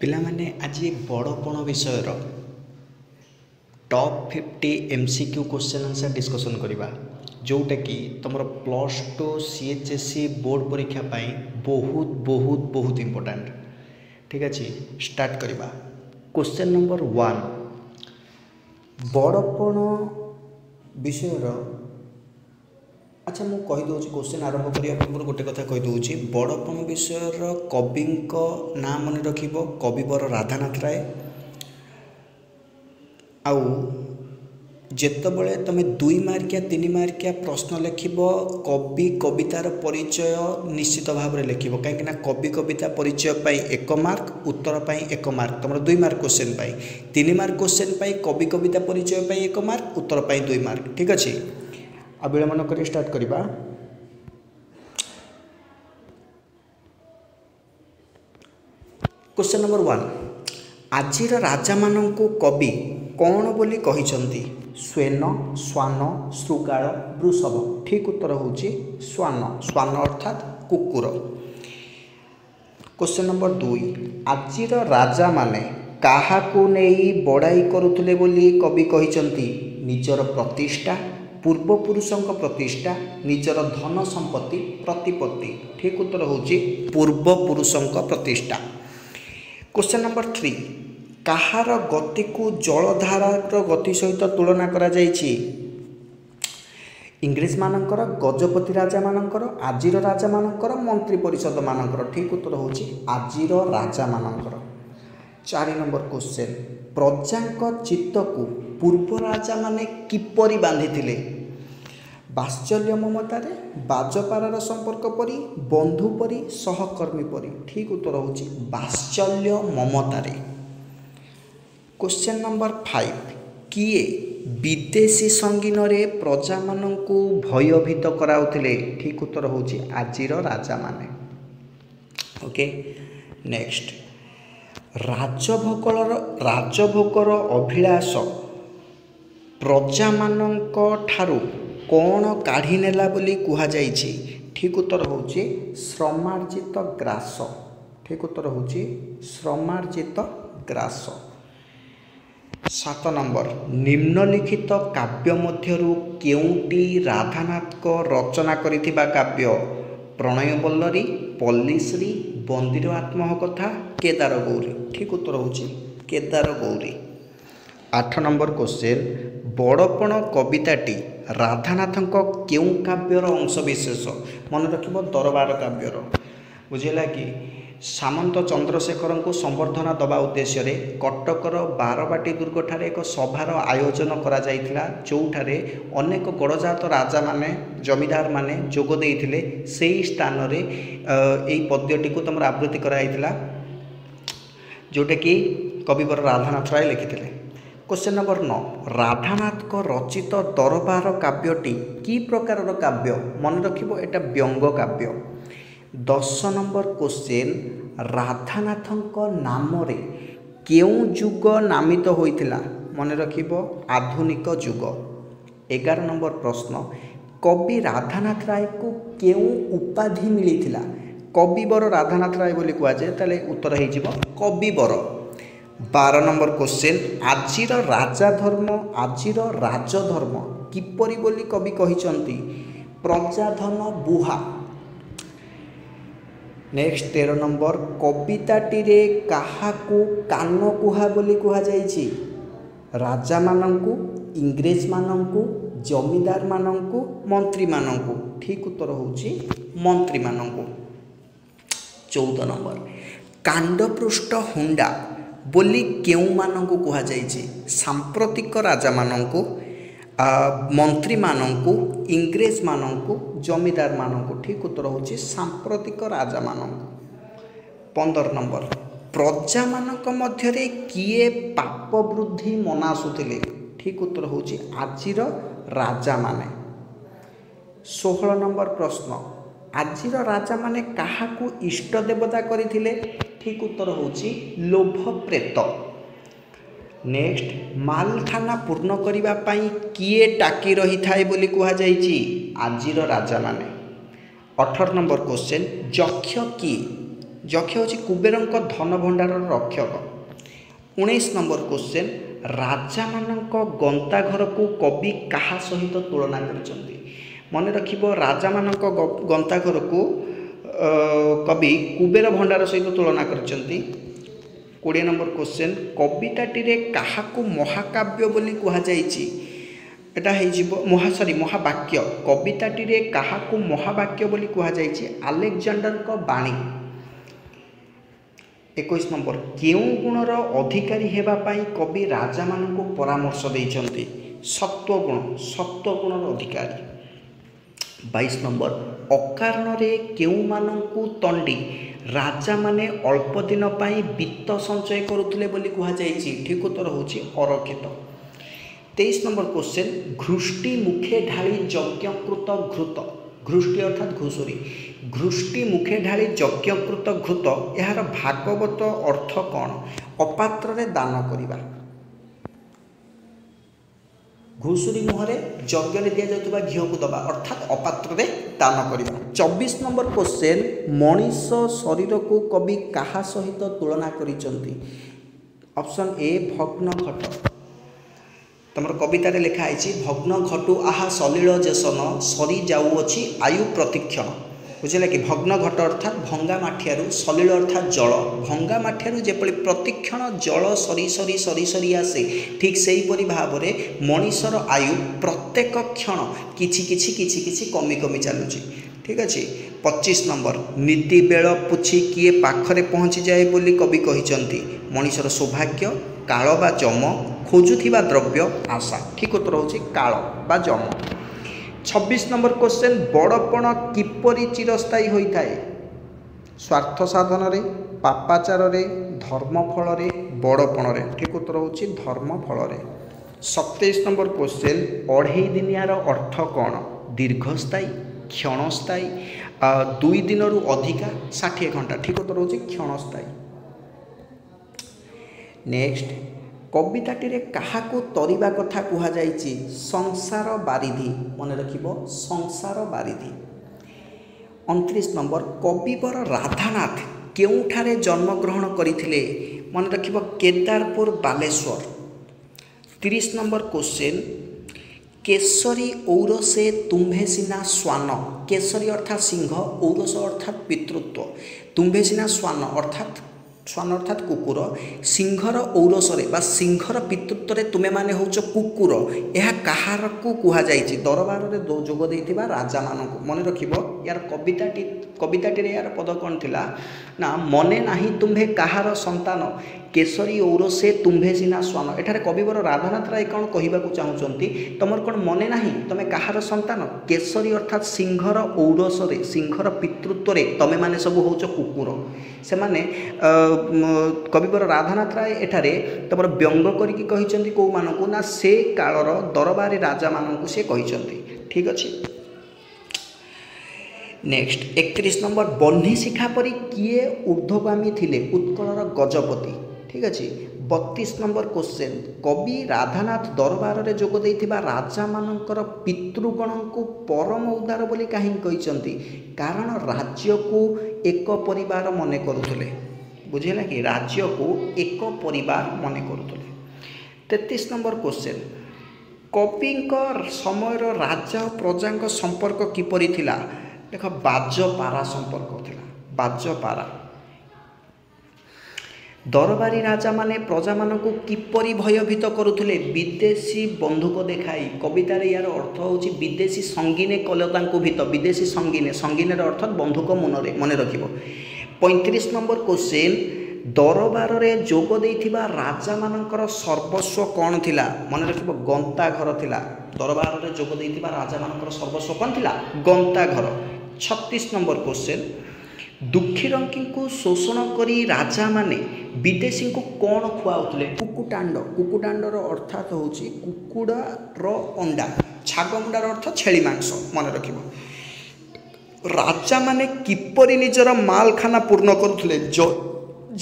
ପିଲାମାନେ ଆଜି ବଡ଼ପଣ ବିଷୟର top 50 MCQ question answer discussion करवा जोटा कि तुम +2 CHSE बोर्ड परीक्षा पाई बहुत बहुत बहुत इंपोर्टेंट। ठीक अच्छे स्टार्ट करवा। क्वेश्चन नंबर 1 बड़पण विषयर अच्छा मु कहीदे क्वेश्चन आरंभ करने पूर्व गोटे कथा कहीदे बड़पण विषयर कवि ना मन रख कविवर राधानाथ राय आउ जेतबले तुम 2 मार्किया 3 मार्किया प्रश्न लिख कवि कवितार परिचय निश्चित भाव में लिख कहीं कवि कविता परिचय पाई 1 मार्क उत्तर पाई 1 मार्क तुम 2 मार्क क्वेश्चन पाई 3 मार्क क्वेश्चन पाई कवि कविता परिचय पाई 1 मार्क उत्तर पाई 2 मार्क। ठीक अच्छे आ विलंबन कर स्टार्ट करवा। क्वेश्चन नंबर 1 आजिर राजा मानंकु कवि कौन बोली कहिसंती? स्वेन श्वान श्रुगाल वृषभ। ठीक उत्तर होची श्वान। श्वान अर्थात कुकुर। क्वेश्चन नंबर 2 आजिर राजा माने काहाकू नेई बड़ाई करुथले बोली कवि कहिसंती? निजर प्रतिष्ठा पूर्वपुरुषों प्रतिष्ठा निजर धन संपत्ति प्रतिपत्ति। ठीक उत्तर होची पूर्वपुरुषों प्रतिष्ठा। क्वेश्चन नंबर 3 कहार गति को जलधारार गति सहित तुलना करा जायछि? इंग्रेज मानकर गजपति राजा मानकर आजिर राजा मानकर मंत्री परिषद मानकर। ठीक उत्तर होची आजिर राजा मानकर। 4 नंबर क्वेश्चन प्रजांक चित्त को पूर्व राजा माने किपरि बांधिथिले? बात्सल्य ममतारे बाजपारार संपर्क परी बंधु परी सहकर्मी परी। ठीक उत्तर होची बात्सल्य ममतारे। क्वेश्चन नंबर 5 किए विदेशी संगीन रे प्रजा मानंकु भयभीत कराउथिले? ठीक उत्तर होची आजिर राजा माने। ओके नेक्स्ट राजभोगर अभिलाष प्रजा मानंक ठारू कौन काढ़ी नेला बोली कुहा जाइछि? ठीक उत्तर होची श्रमार्जित ग्रास। ठीक उत्तर होची श्रमार्जित ग्रास। 7 नंबर निम्नलिखित काव्य मध्यरु केउंटी राधानाथ को रचना करिथिबा काव्य? प्रणय बल्लरी पल्लीश्री बंदीर आत्मकथा केदार गौरी। ठीक उत्तर होची केदार गौरी। 8 नंबर क्वेश्चन बड़पण कविताटी राधानाथंक केउं काव्यर अंशविशेष? मन रखिबो दरबार काव्यर। बुझेला कि सामंत चंद्रशेखर को संबर्धना दबा उद्देश्य रे कटकर बारबाटी दुर्ग एक सभार आयोजन करा जाइथिला जोठारे अनेक गड़जात राजा माने जमीदार माने जोग देइथिले। सेही स्थान रे एई पद्यटी को तुम आवृत्ति कराइथिला जोटा कि कविवर राधानाथ राय लिखिथिले। क्वेश्चन नंबर 9 राधानाथ को रचित दरबार काव्यटी की प्रकार काव्य? मन रखिबो एटा व्यंग काव्य। 10 नंबर क्वेश्चन राधानाथंक नाम रे केउं युग नामित होइथिला? मन रखिबो आधुनिक युग। 11 नंबर प्रश्न कवि राधानाथ राय को केउं उपाधि मिलिथिला? कविवर राधानाथ राय बोली कुआ जाय ताले उत्तर हे जिवो कविवर। 12 नंबर क्वेश्चन आजिर राजधर्म आजिर राजधर्म किपरि बोली कवि कहिसंती? प्रजाधन बुहा। नेक्स्ट 13 नंबर कविताटी रे काहाकू कान कुहा बोली कुहा जाइछि? राजा मानंकु इंग्रेज मानंकु जमीदार मानंकु मंत्री मानंकु। ठीक उत्तर होची मंत्री मानंकु। 14 नंबर कांडपृष्ठ हुंडा बोली केउं मानंकु कुहा जाइछि? सांप्रतिक राजा मानंकु मंत्री मानंकु इंग्रेज मानंकु जमीदार मानंकु। ठीक उत्तर होची सांप्रतिक राजा मानंकु। 15 नंबर प्रजा मानक मध्यरे किए पाप वृद्धि मनासुथिले? ठीक उत्तर होची आजिर राजा माने। 16 नंबर प्रश्न आजिर राजा माने काहाकू इष्ट देवता करिथिले? ठीक उत्तर होची लोभ प्रेत। नेक्स्ट मालखाना पूर्ण करिबा पाई किए टाकी रही थाए बोली कुहा जाइछि? आजिर राजा माने। 18 नंबर क्वेश्चन यक्ष किए? ଯକ୍ଷ ହେଉଛି କୁବେରଙ୍କ ଧନ ଭଣ୍ଡାରର ରକ୍ଷକ। 19 ନମ୍ବର କ୍ୱେଶ୍ଚନ୍, ରାଜାମାନଙ୍କ ଗନ୍ତାଘରକୁ କବି କାହା ସହିତ ତୁଳନା କରିଛନ୍ତି? ମନେ ରଖିବ, ରାଜାମାନଙ୍କ ଗନ୍ତାଘରକୁ କବି କୁବେର ଭଣ୍ଡାର ସହିତ ତୁଳନା କରିଛନ୍ତି। 20 ନମ୍ବର କ୍ୱେଶ୍ଚନ୍, କବିତାଟିରେ କାହାକୁ ମହାକାବ୍ୟ ବୋଲି କୁହାଯାଇଛି? ଏଟା ହେଇଯିବ ମହାବାକ୍ୟ। କବିତାଟିରେ କାହାକୁ ମହାବାକ୍ୟ ବୋଲି କୁହାଯାଇଛି? ଆଲେକଜାଣ୍ଡରଙ୍କ ବାଣୀ। 21 ନମ୍ବର, କେଉଁ ଗୁଣର ଅଧିକାରୀ ହେବା ପାଇଁ କବି ରାଜାମାନଙ୍କୁ ପରାମର୍ଶ ଦେଇଛନ୍ତି? ସତ୍ୱଗୁଣର ଅଧିକାରୀ। 22 ନମ୍ବର, ଅକାରଣରେ କେଉଁମାନଙ୍କୁ ତଣ୍ଡି ରାଜାମାନେ ଅଳ୍ପ ଦିନ ପାଇଁ ବିତ୍ତ ସଞ୍ଚୟ କରୁଥିଲେ ବୋଲି କୁହାଯାଇଛି? ଠିକ୍ ଉତ୍ତର ହେଉଛି ଅରକ୍ଷିତ। 23 ନମ୍ବର କ୍ୱେଶ୍ଚନ୍, ଘୃଷ୍ଟି ମୁଖେ ଢାଳି ଯଜ୍ଞକୃତ ଘୃତ। ଘୃଷ୍ଟି ଅର୍ଥାତ୍ ଘୁଷୁରୀ। ଘୃଷ୍ଟି ମୁଖେ ଢାଳି ଯଜ୍ଞକୃତ ଘୃତ, ଏହାର ଭାଗବତ ଅର୍ଥ କ'ଣ? ଅପାତ୍ରରେ ଦାନ କରିବା। ଘୁଷୁରୀ ମୁହଁରେ ଯଜ୍ଞରେ ଦିଆଯାଉଥିବା ଘିଅକୁ ଦେବା ଅର୍ଥାତ୍ ଅପାତ୍ରରେ ଦାନ କରିବା। 24 ନମ୍ବର କ୍ୱେଶ୍ଚନ୍, ମଣିଷ ଶରୀରକୁ କବି କାହା ସହିତ ତୁଳନା କରିଛନ୍ତି? ଅପସନ୍ ଏ, ଭଗ୍ନ ଘଟ। ତମର କବିତାରେ ଲେଖା ହେଇଛି, ଭଗ୍ନ ଘଟୁ ଆହା ସଲିଳ ଯେସନ, ସରି ଯାଉଅଛି ଆୟୁ ପ୍ରତିକ୍ଷଣ। ବୁଝିଲେ କି? ଭଗ୍ନ ଘଟ ଅର୍ଥାତ୍ ଭଙ୍ଗା ମାଠିଆରୁ, ସଲିଳ ଅର୍ଥାତ୍ ଜଳ, ଭଙ୍ଗା ମାଠିଆରୁ ଯେପରି ପ୍ରତିକ୍ଷଣ ଜଳ ସରି ସରି ସରି ସରି ଆସେ, ଠିକ୍ ସେହିପରି ଭାବରେ ମଣିଷର ଆୟୁ ପ୍ରତ୍ୟେକ କ୍ଷଣ କିଛି କିଛି କିଛି କିଛି କମି କମି ଚାଲୁଛି। ଠିକ୍ ଅଛି। 25 ନମ୍ବର, ନିତି ବେଳ ପୁଛି କିଏ ପାଖରେ ପହଞ୍ଚିଯାଏ ବୋଲି କବି କହିଛନ୍ତି? ମଣିଷର ସୌଭାଗ୍ୟ, କାଳ ବା ଯମ, ଖୋଜୁଥିବା ଦ୍ରବ୍ୟ, ଆଶା। ଠିକ୍ ଉତ୍ତର ହେଉଛି କାଳ ବା ଯମ। 26 ନମ୍ବର କ୍ୱେଶ୍ଚନ୍, ବଡ଼ପଣ କିପରି ଚିରସ୍ଥାୟୀ ହୋଇଥାଏ? ସ୍ୱାର୍ଥ ସାଧନରେ, ପାପାଚାରରେ, ଧର୍ମ ଫଳରେ, ବଡ଼ପଣରେ। ଠିକ୍ ଉତ୍ତର ହେଉଛି ଧର୍ମ ଫଳରେ। 27 ନମ୍ବର କ୍ୱେଶ୍ଚନ୍, ଅଢ଼େଇ ଦିନିଆର ଅର୍ଥ କ'ଣ? ଦୀର୍ଘସ୍ଥାୟୀ, କ୍ଷଣସ୍ଥାୟୀ, 2 ଦିନରୁ ଅଧିକା, 60 ଘଣ୍ଟା। ଠିକ୍ ଉତ୍ତର ହେଉଛି କ୍ଷଣସ୍ଥାୟୀ। ନେକ୍ସଟ, କବିତାଟିରେ କାହାକୁ ତରିବା କଥା କୁହାଯାଇଛି? ସଂସାର ବାରିଧି। ମନେ ରଖିବ, ସଂସାର ବାରିଧି। 29 ନମ୍ବର, କବିବର ରାଧାନାଥ କେଉଁଠାରେ ଜନ୍ମଗ୍ରହଣ କରିଥିଲେ? ମନେ ରଖିବ, କେଦାରପୁର, ବାଲେଶ୍ୱର। 30 ନମ୍ବର କ୍ୱେଶ୍ଚନ୍, କେଶରୀ ଔରସେ ତୁମ୍ଭେ ସିନା ଶ୍ୱାନ। କେଶରୀ ଅର୍ଥାତ୍ ସିଂହ, ଔରସ ଅର୍ଥାତ୍ ପିତୃତ୍ୱ, ତୁମ୍ଭେ ସିନା ଶ୍ୱାନ ଅର୍ଥାତ୍ କୁକୁର। ସିଂହର ଔରସରେ ବା ସିଂହର ପିତୃତ୍ୱରେ ତୁମେମାନେ ହେଉଛ କୁକୁର। ଏହା କାହାକୁ କୁହାଯାଇଛି? ଦରବାରରେ ଯୋଗ ଦେଇଥିବା ରାଜାମାନଙ୍କୁ। ମନେ ରଖିବ, ୟାର କବିତାଟିରେ ୟାର ପଦ କ'ଣ ଥିଲା ନା, ମନେ ନାହିଁ ତୁମ୍ଭେ କାହାର ସନ୍ତାନ, କେଶରୀ ଔରସେ ତୁମ୍ଭେ ସିନା ଶ୍ୱାନ। ଏଠାରେ କବିବର ରାଧାନାଥ ରାୟ କ'ଣ କହିବାକୁ ଚାହୁଁଛନ୍ତି? ତମର କ'ଣ ମନେ ନାହିଁ ତମେ କାହାର ସନ୍ତାନ? କେଶରୀ ଅର୍ଥାତ୍ ସିଂହର ଔରସରେ, ସିଂହର ପିତୃତ୍ୱରେ ତମେମାନେ ସବୁ ହେଉଛ କୁକୁର। ସେମାନେ କବିବର ରାଧାନାଥ ରାୟ ଏଠାରେ ତମର ବ୍ୟଙ୍ଗ କରିକି କହିଛନ୍ତି କେଉଁମାନଙ୍କୁ ନା, ସେ କାଳର ଦରବାରୀ ରାଜାମାନଙ୍କୁ ସେ କହିଛନ୍ତି। ଠିକ୍ ଅଛି। ନେକ୍ସଟ, 31 ନମ୍ବର, ବହ୍ନି ଶିଖା ପରି କିଏ ଊର୍ଦ୍ଧ୍ୱଗାମୀ ଥିଲେ? ଉତ୍କଳର ଗଜପତି। ଠିକ୍ ଅଛି। 32 ନମ୍ବର କ୍ୱେଶ୍ଚନ୍, କବି ରାଧାନାଥ ଦରବାରରେ ଯୋଗ ଦେଇଥିବା ରାଜାମାନଙ୍କର ପିତୃଗଣଙ୍କୁ ପରମ ଉଦାର ବୋଲି କାହିଁକି କହିଛନ୍ତି? କାରଣ ରାଜ୍ୟକୁ ଏକ ପରିବାର ମନେ କରୁଥିଲେ। ବୁଝିଲା କି? ରାଜ୍ୟକୁ ଏକ ପରିବାର ମନେ କରୁଥିଲେ। 33 ନମ୍ବର କ୍ୱେଶ୍ଚନ୍, କବିଙ୍କ ସମୟର ରାଜା ଓ ପ୍ରଜାଙ୍କ ସମ୍ପର୍କ କିପରି ଥିଲା? ଦେଖ, ବାଜପାରା ସମ୍ପର୍କ ଥିଲା। ବାଜପାରା। ଦରବାରୀ ରାଜାମାନେ ପ୍ରଜାମାନଙ୍କୁ କିପରି ଭୟଭୀତ କରୁଥିଲେ? ବିଦେଶୀ ବନ୍ଧୁକ ଦେଖାଇ। କବିତାରେ ୟାର ଅର୍ଥ ହେଉଛି ବିଦେଶୀ ସଙ୍ଗୀନେ କଲେ ତାଙ୍କୁ ଭୀତ। ବିଦେଶୀ ସଙ୍ଗୀନେ, ସଙ୍ଗୀନେର ଅର୍ଥ ବନ୍ଧୁକ ମୁନରେ। ମନେ ରଖିବ। 35 ନମ୍ବର କ୍ୱେଶ୍ଚନ୍, ଦରବାରରେ ଯୋଗ ଦେଇଥିବା ରାଜାମାନଙ୍କର ସର୍ବସ୍ୱ କ'ଣ ଥିଲା? ମନେ ରଖିବ, ଗନ୍ତାଘର ଥିଲା। ଦରବାରରେ ଯୋଗ ଦେଇଥିବା ରାଜାମାନଙ୍କର ସର୍ବସ୍ୱ କ'ଣ ଥିଲା? ଗନ୍ତାଘର। 36 ନମ୍ବର କ୍ୱେଶ୍ଚନ୍, ଦୁଃଖୀରଙ୍କୀଙ୍କୁ ଶୋଷଣ କରି ରାଜାମାନେ ବିଦେଶୀଙ୍କୁ କ'ଣ ଖୁଆଉଥିଲେ? କୁକୁଟାଣ୍ଡ। କୁକୁଟାଣ୍ଡର ଅର୍ଥାତ୍ ହେଉଛି କୁକୁଡ଼ାର ଅଣ୍ଡା। ଛାଗମୁଣ୍ଡାର ଅର୍ଥ ଛେଳି ମାଂସ। ମନେ ରଖିବ। ରାଜାମାନେ କିପରି ନିଜର ମାଲଖାନା ପୂର୍ଣ୍ଣ କରୁଥିଲେ?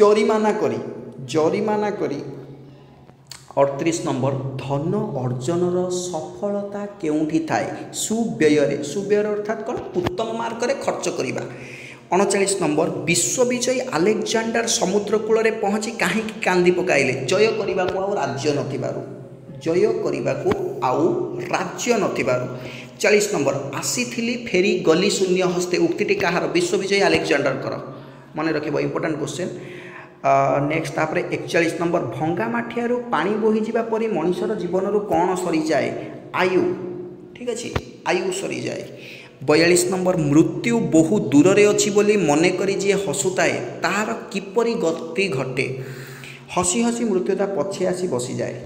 ଜରିମାନା କରି। 38 ନମ୍ବର, ଧନ ଅର୍ଜନର ସଫଳତା କେଉଁଠି ଥାଏ? ସୁବ୍ୟୟରେ। ସୁବ୍ୟୟ ଅର୍ଥାତ୍ କ'ଣ? ଉତ୍ତମ ମାର୍ଗରେ ଖର୍ଚ୍ଚ କରିବା। 39 नंबर विश्वविजयी आलेक्जांडर समुद्रकूल पहुँची कहीं कांदी पकाइले जय करने को आउ राज्य नथिबारु जय करने को आउ राज्य नथिबारु 40 नंबर आसीथिली फेरी गली शून्य हस्ते उक्ति कहार विश्वविजयी आलेक्जांडर कर मन रखिब इंपोर्टेंट क्वेश्चन नेक्स्ट तापर 41 नंबर भंगा माठियारू पानी बोही जिबा परी मनुष्यर जीवन कौन सरी जाए आयु ठीक अच्छे आयु सरी जाए 42 नंबर मृत्यु बहु दूर रे अच्छी बोली मने करी जी हसुताए तार किपरि गति घटे हसी हसी मृत्युता पछे आसी बसी जाए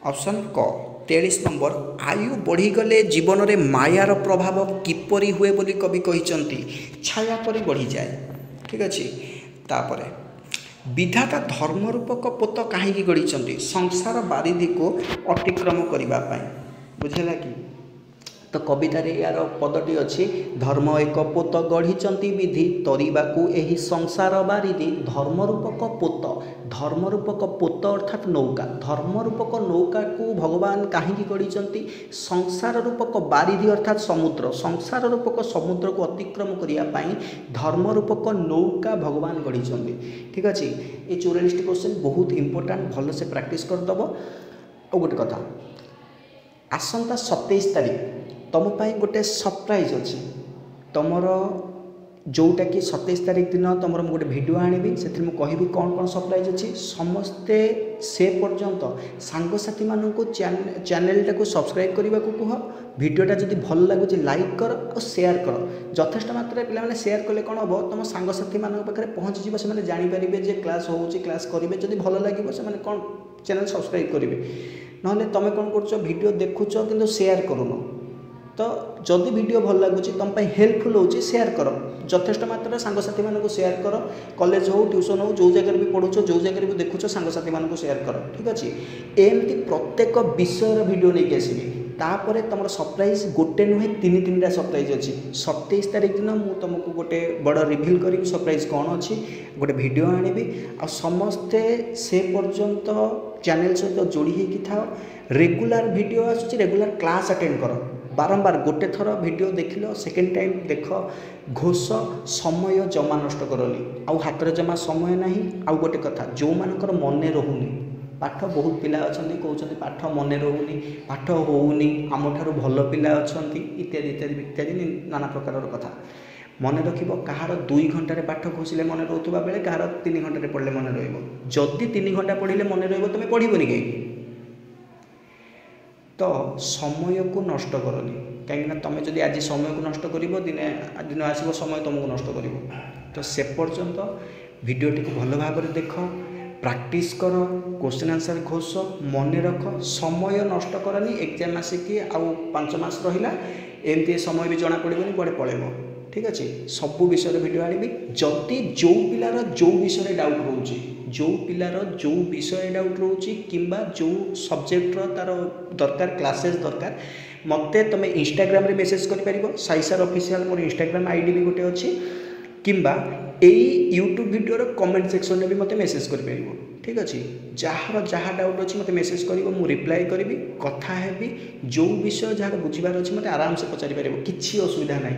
ऑप्शन क 43 नंबर आयु बढ़ीगले जीवन में मायार प्रभाव किपरि हुए बोली कवि कहिसंती छाया परी बढ़ी जाए ठीक अच्छे तापरे विधाता धर्मरूपक पोत कहीं गढ़ी संसार बारिधि को अतिक्रम करने बुझेगा कि तो कवितार यार पदटी अच्छी धर्म एक पोत गढ़ी विधि तरीबाकू एही संसार बारिधि धर्मरूपक पोत अर्थात नौका धर्मरूपक नौका को भगवान कहीं गढ़ी संसार रूपक बारिधि अर्थात समुद्र संसार रूपक समुद्र को अतिक्रम करने धर्मरूपक नौका भगवान गढ़ी ठीक अच्छे ये 44 क्वेश्चन बहुत इंपोर्टेंट भल से प्रैक्टिस करदेव और गोटे कथा आसंता 27 तारीख तुम गोटे सरप्राइज अच्छी तुमर जोटा कि 27 तारीख दिन तुम गोटे वीडियो आनी से कहि कौन कौन सरप्राइज अच्छी समस्ते से पर्यंत सांगसाथी मानू चैनल टाको सब्सक्राइब करने को कह वीडियोटा जब भल लगुच लाइक कर और शेयर कर यथेष्ट मात्रा पे शेयर कले कौन हम तुम सांगसाथी मान पाखे पहुँची से जानीपारे जे क्लास हो क्लास करेंगे जब भल लगे से कौन चैनल सब्सक्राइब करेंगे ना तुम कौन कर वीडियो देखुच कि शेयर करूँ तो जदि वीडियो भल लगुच तुम हेल्पफुल हो शेयर कर यथेष्ट मात्रा सांगसाथी मानू शेयर कर कॉलेज हो ट्यूशन हो जो जगह भी पढ़ुच जो जगह भी देखुच सांगसाथी मानू शेयर कर ठीक अच्छे एमती प्रत्येक विषय वीडियो नहीं आसबि तापर तुम सरप्राइज गोटे नुहे तीन टा सरप्राइज अच्छी 27 तारीख दिन मुझे तुमको गोटे बड़ रिभिल करी सरप्राइज कौन अच्छी गोटे वीडियो आनी आ समस्ते से पर्यंत चैनल सहित जोड़ी होगी था रेगुलर वीडियो आसूँ रेगुलर क्लास अटेंड कर बारंबार गोटे थर वीडियो देखिल सेकेंड टाइम देख घोष समय जमा नष्ट करनी आउ हाथ में जमा समय ना आउ गोटे कथा जो मानकर मन रोनी पाठ बहुत पिला अच्छा कहते पाठ मन रोनी पाठ होनी आम ठार भल पिला अच्छा इत्यादि इत्यादि इत्यादि नाना प्रकार कथा मन रख कहार 2 घंटे पाठ घोषिले मन रोवा बेले कहार 3 घंटे पढ़ले मन रदि 3 घंटा पढ़ले मन रुम पढ़नी कहीं तो समय को नष्ट करनी कहीं तुम जब आज समय को नष्ट कर दिन आसो समय तुमको नष्ट कर तो से पर्यंत भिडटी को भल भाव देख प्रैक्टिस कर क्वेश्चन आंसर घोष मन रख समय नष्ट करनी एग्जाम आसिकी आउ 5 मास रहा एमती समय भी जना पड़े बड़े पलैब ठीक अच्छे सबू विषय वीडियो आनी जदि जो पिलार जो विषय डाउट रोचे जो पिलार जो विषय डाउट रोचे किंबा जो सब्जेक्टर तार दरकार क्लासेस दरकार मते तुम इंस्टाग्राम रे मेसेज कर पारिबो साई सर ऑफिशियल मोर इंस्टाग्राम आईडी भी गोटे अच्छी किंबा एई यूट्यूब वीडियो रो कमेंट सेक्शन में भी मते मेसेज कर पारिबो ठीक अच्छे जार जहाँ डाउट अच्छी मत मेसेज कर रिप्लाई करी कथा हेबी जो विषय जहाँ बुझार अच्छी मत आराम से पचारि पारिबो किछि असुविधा ना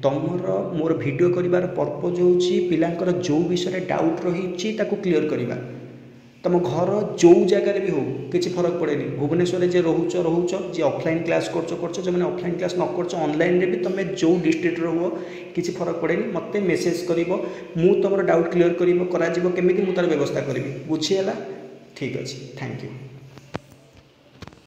तुमर मोर वीडियो करिवार पर्पज होची पिलांकर जो विषय डाउट रही क्लीयर करवा तुम घर जो जगार भी हो किसी फरक पड़ेनि भुवनेश्वर जे रोच जे ऑफलाइन क्लास कर जो मैंने ऑफलाइन क्लास न कर ऑनलाइन रे भी तुम जो डिस्ट्रिक्ट हो किसी फरक पड़ेनि मत मेसेज कर मु तुम डाउट क्लीयर करा केमी मुझे व्यवस्था करी बुझीगला ठीक अच्छे थैंक यू।